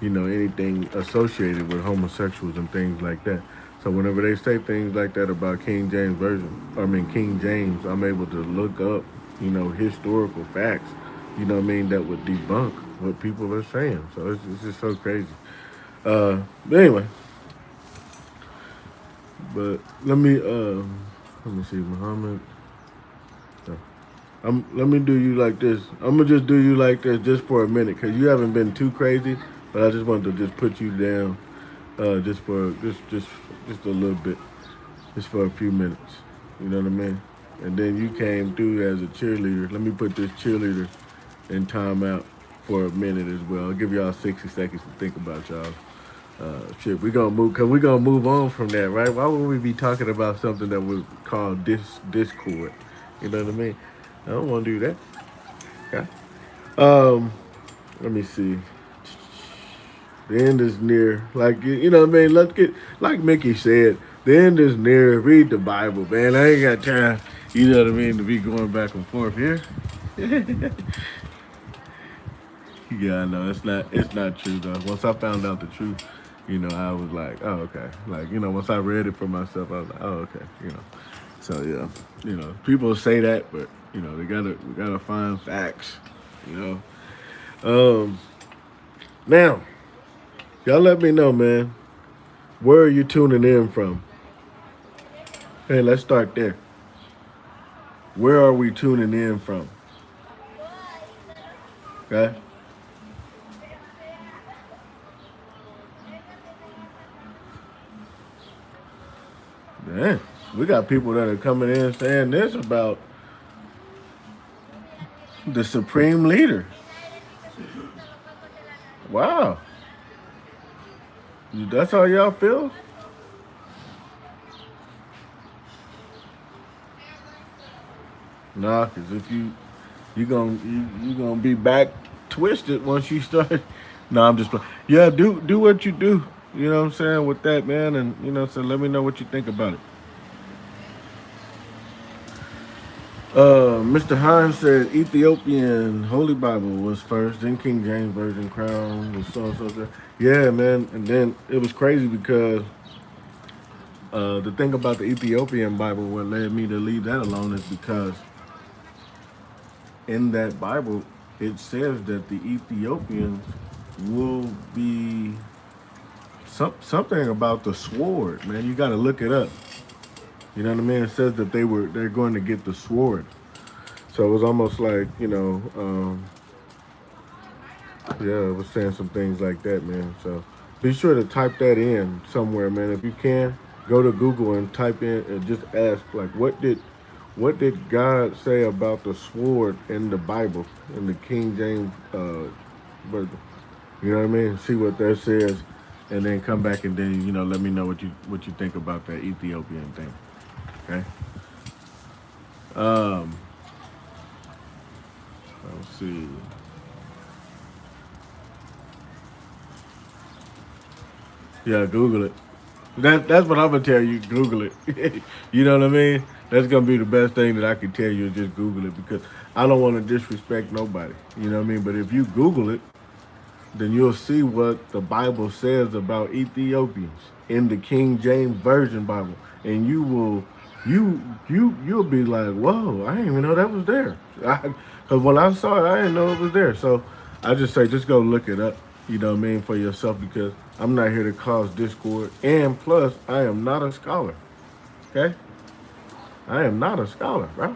anything associated with homosexuals and things like that. So whenever they say things like that about King James, I'm able to look up, historical facts, that would debunk what people are saying. So it's just so crazy. But anyway, but let me see, Muhammad. Let me do you like this. I'm gonna just do you like this just for a minute, cause you haven't been too crazy. But I just wanted to just put you down, just a little bit, just for a few minutes. You know what I mean? And then you came through as a cheerleader. Let me put this cheerleader in timeout for a minute as well. I'll give y'all 60 seconds to think about y'all. Shit, we're gonna move on from that, right? Why would we be talking about something that was called discord? You know what I mean? I don't want to do that. Okay. Let me see. The end is near. Like, you know what I mean? Let's get, like Mickey said, the end is near. Read the Bible, man. I ain't got time, you know what I mean, to be going back and forth here. Yeah, I know. It's not true, though. Once I found out the truth, I was like, oh, okay. Like, once I read it for myself, I was like, oh, okay, So, yeah, people say that, but, we gotta find facts, Now, y'all let me know, man. Where are you tuning in from? Hey, let's start there. Where are we tuning in from? Okay? Man, we got people that are coming in saying this about the supreme leader. Wow. That's how y'all feel? Nah, cause if you gonna be back twisted once you start No, I'm just playing. Yeah, do what you do. You know what I'm saying with that, man, and so let me know what you think about it. Mr. Hines said Ethiopian Holy Bible was first, then King James Version Crown was so. Yeah, man, and then it was crazy because the thing about the Ethiopian Bible, what led me to leave that alone, is because in that Bible it says that the Ethiopians will be something about the sword. Man, you got to look it up. You know what I mean? It says that they're going to get the sword. So it was almost like yeah, it was saying some things like that, man. So be sure to type that in somewhere, man. If you can, go to Google and type in and just ask, like, what did God say about the sword in the Bible, in the King James version? You know what I mean? See what that says, and then come back and then let me know what you think about that Ethiopian thing. Okay. Um, let's see. Yeah, Google it. That's what I'm gonna tell you. Google it. You know what I mean? That's gonna be the best thing that I can tell you is just Google it because I don't want to disrespect nobody. You know what I mean? But if you Google it, then you'll see what the Bible says about Ethiopians in the King James Version Bible, and you'll be like, whoa, I didn't even know that was there. Because when I saw it, I didn't know it was there. So I just say, just go look it up. You know what I mean, for yourself because I'm not here to cause discord, and plus, I am not a scholar. Okay, I am not a scholar, bro.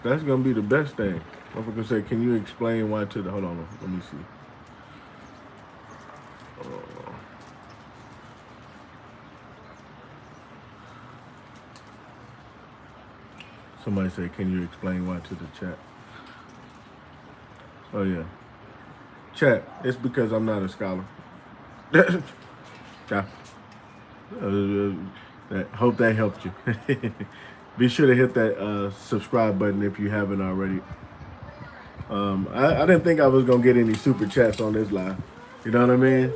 That's gonna be the best thing. I'm gonna say, can you explain why to the? Hold on, let me see. Uh, Somebody say, can you explain why to the chat? Oh yeah, chat. It's because I'm not a scholar. Yeah. Hope that helped you. Be sure to hit that subscribe button if you haven't already. I didn't think I was gonna get any super chats on this live. You know what I mean?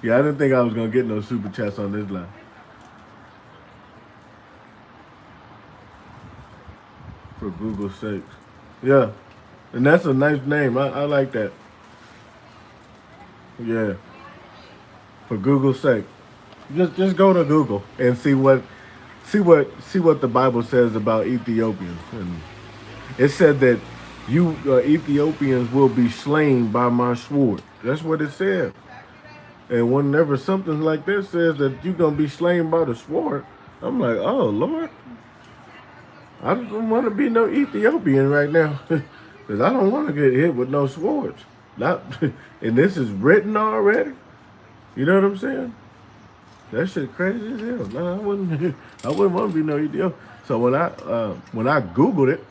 Yeah, I didn't think I was gonna get no super chats on this live. For Google's sakes. Yeah. And that's a nice name. I like that. Yeah. For Google's sake. Just go to Google and see what the Bible says about Ethiopians. And it said that you Ethiopians will be slain by my sword. That's what it said. And whenever something like that says that you're gonna be slain by the sword, I'm like, oh Lord, I don't want to be no Ethiopian right now, because I don't want to get hit with no swords. Not, and this is written already. You know what I'm saying? That shit crazy as hell. No, I wouldn't. I wouldn't want to be no Ethiopian. So when I Googled it,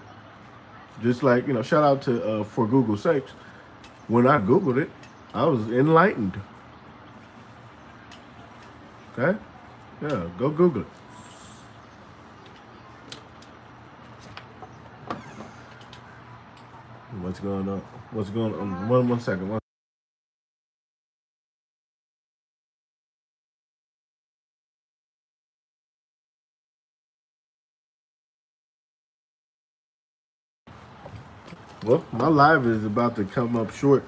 just like shout out to for Google's sakes. When I Googled it, I was enlightened. Okay, yeah, go Google it. What's going on? What's going on? One second. Well, my live is about to come up short,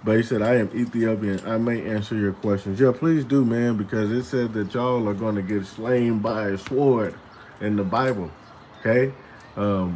but he said, I am Ethiopian. I may answer your questions. Yeah, please do, man, because it said that y'all are going to get slain by a sword in the Bible. Okay?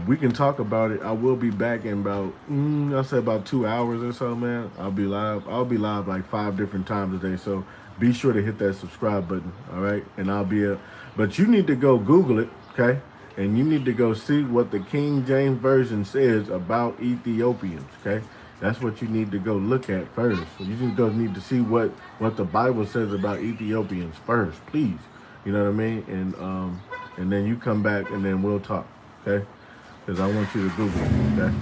We can talk about it. I will be back in about, I'll say about 2 hours or so, man. I'll be live. I'll be live like 5 different times a day. So be sure to hit that subscribe button, all right? And I'll be but you need to go Google it, okay? And you need to go see what the King James Version says about Ethiopians, okay? That's what you need to go look at first. You just need to see what the Bible says about Ethiopians first, please. You know what I mean? And then you come back and then we'll talk, okay? Because I want you to Google it, okay?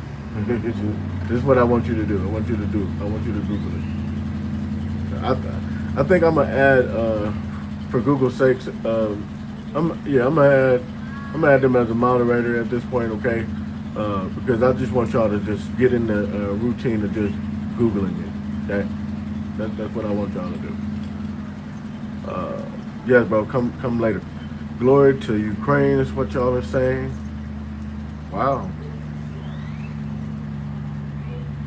This is what I want you to do. I want you to Google it. I think I'm gonna add for Google's sakes. I'm gonna add them as a moderator at this point, okay? because I just want y'all to just get in the routine of just Googling it. That's what I want y'all to do. Yes, bro, come later. Glory to Ukraine is what y'all are saying. Wow.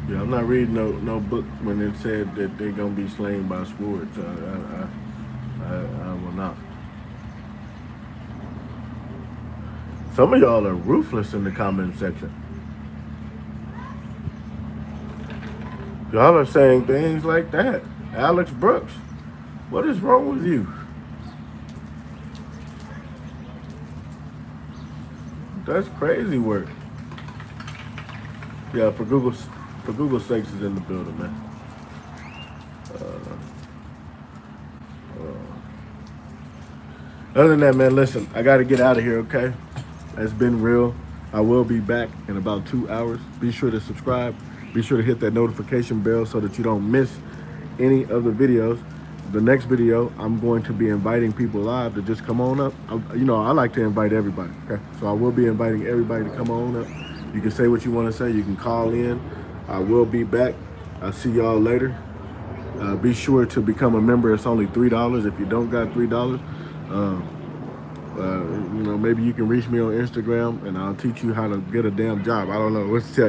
Yeah, I'm not reading no book when it said that they're gonna be slain by swords. I will not. Some of y'all are ruthless in the comment section. Y'all are saying things like that. Alex Brooks, what is wrong with you? That's crazy work. Yeah, for Google's sakes is in the building, man. Other than that, man, listen, I got to get out of here, okay? It's been real. I will be back in about 2 hours. Be sure to subscribe. Be sure to hit that notification bell so that you don't miss any of the videos. The next video, I'm going to be inviting people live to just come on up. I like to invite everybody, okay? So I will be inviting everybody to come on up. You can say what you want to say. You can call in. I will be back. I'll see y'all later. Be sure to become a member. It's only $3. If you don't got $3, maybe you can reach me on Instagram and I'll teach you how to get a damn job. I don't know what to tell you.